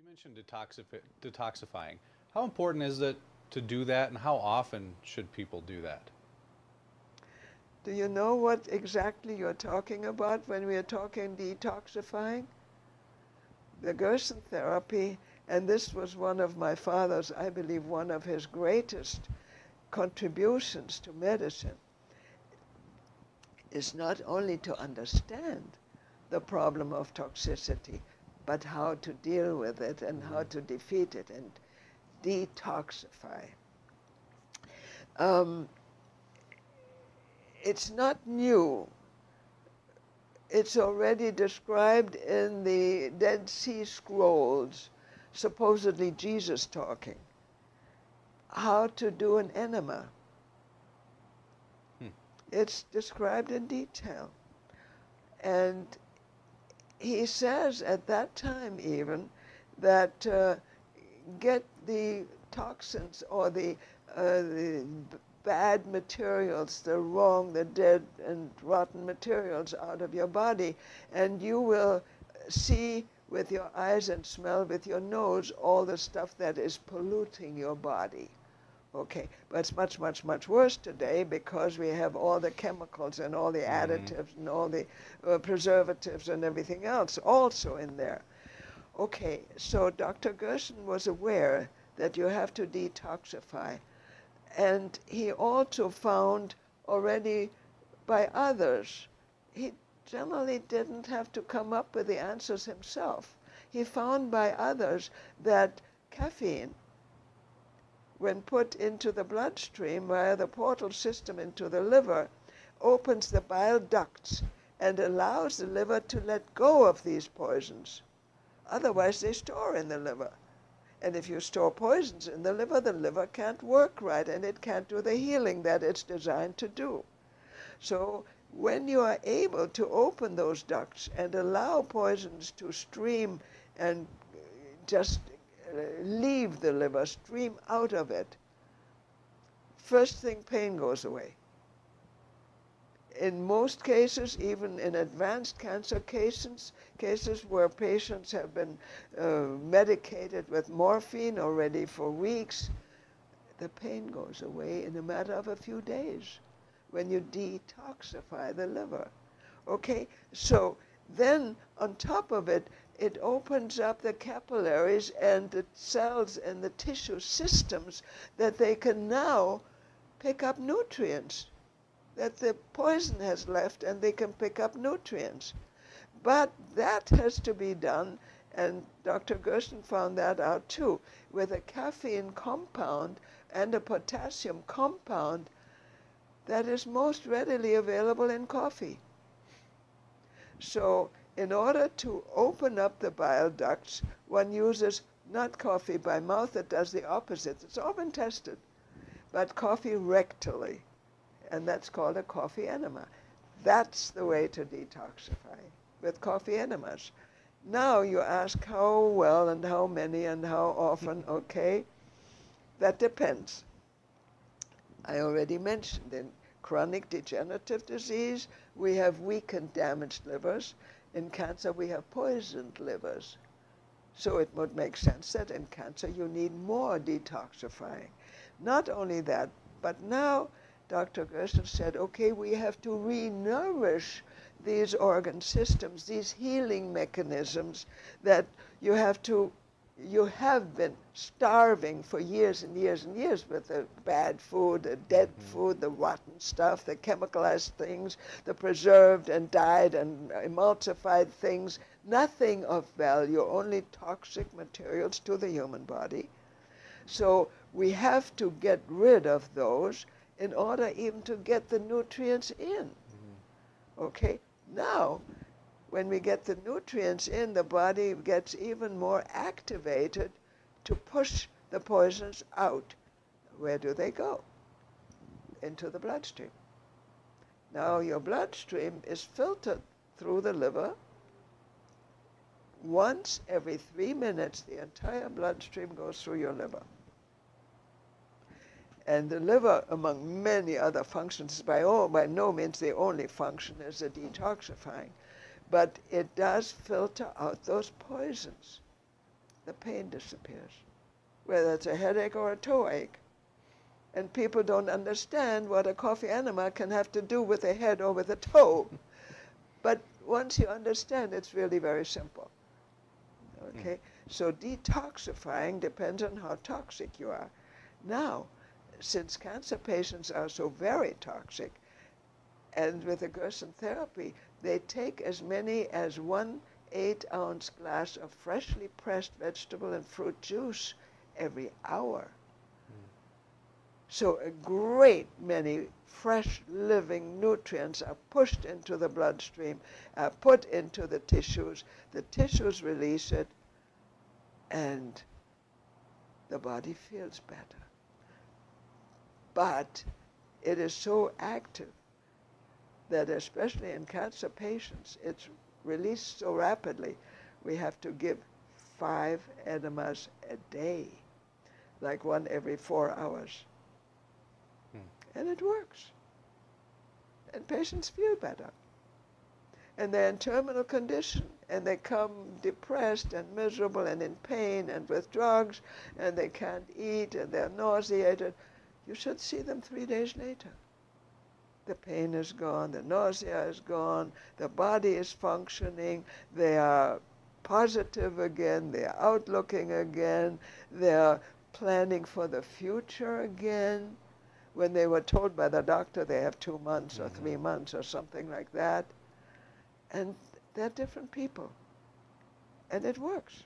mentioned detoxifying. How important is it to do that, and how often should people do that? Do you know what exactly you're talking about when we are talking detoxifying? The Gerson therapy, and this was one of my father's, I believe, one of his greatest contributions to medicine, is not only to understand the problem of toxicity, but how to deal with it and how to defeat it and detoxify. Um, it's not new. It's already described in the Dead Sea Scrolls, supposedly Jesus talking, how to do an enema. It's described in detail. And he says at that time even that get the toxins or the bad materials, the wrong, the dead and rotten materials out of your body, and you will see with your eyes and smell with your nose all the stuff that is polluting your body. Okay, but it's much, much, much worse today because we have all the chemicals and all the additives and all the preservatives and everything else also in there. Okay, so Dr. Gerson was aware that you have to detoxify. And he also found already by others, he generally didn't have to come up with the answers himself. He found by others that caffeine, when put into the bloodstream via the portal system into the liver, opens the bile ducts and allows the liver to let go of these poisons. Otherwise, they store in the liver. And if you store poisons in the liver can't work right and it can't do the healing that it's designed to do. So when you are able to open those ducts and allow poisons to stream and just leave the liver, stream out of it, first thing, pain goes away. In most cases, even in advanced cancer cases where patients have been medicated with morphine already for weeks, the pain goes away in a matter of a few days when you detoxify the liver. Okay, so then on top of it, it opens up the capillaries and the cells and the tissue systems that they can now pick up nutrients that the poison has left, and they can pick up nutrients. But that has to be done, and Dr. Gerson found that out too, with a caffeine compound and a potassium compound that is most readily available in coffee. So in order to open up the bile ducts, one uses not coffee by mouth, it does the opposite. It's all been tested, but coffee rectally. And that's called a coffee enema. That's the way to detoxify, with coffee enemas. Now you ask how well and how many and how often. Okay, that depends. I already mentioned in chronic degenerative disease, we have weak and damaged livers. In cancer, we have poisoned livers. So it would make sense that in cancer you need more detoxifying. Not only that, but now Dr. Gerson said, okay, we have to re-nourish these organ systems, these healing mechanisms that you have been starving for years and years and years with the bad food, the dead food, the rotten stuff, the chemicalized things, the preserved and dyed and emulsified things, nothing of value, only toxic materials to the human body. So we have to get rid of those in order even to get the nutrients in. Okay, now when we get the nutrients in, the body gets even more activated to push the poisons out. Where do they go? Into the bloodstream. Now your bloodstream is filtered through the liver. Once every 3 minutes, the entire bloodstream goes through your liver. And the liver, among many other functions, by no means the only function is the detoxifying, but it does filter out those poisons the pain disappears, whether it's a headache or a toe ache. And people don't understand what a coffee enema can have to do with a head or with a toe. But once you understand, it's really very simple. Okay? So detoxifying depends on how toxic you are. Now, since cancer patients are so very toxic, and with the Gerson therapy, they take as many as 1 8-ounce glass of freshly pressed vegetable and fruit juice every hour. So a great many fresh living nutrients are pushed into the bloodstream, are put into the tissues release it, and the body feels better. But it is so active that especially in cancer patients, it's released so rapidly, we have to give 5 enemas a day, like 1 every 4 hours. And it works. And patients feel better. And they're in terminal condition, and they come depressed and miserable and in pain and with drugs, and they can't eat, and they're nauseated. You should see them 3 days later. The pain is gone, the nausea is gone, the body is functioning, they are positive again, they are outlooking again, they are planning for the future again. When they were told by the doctor they have 2 months or 3 months or something like that. And they're different people. And it works.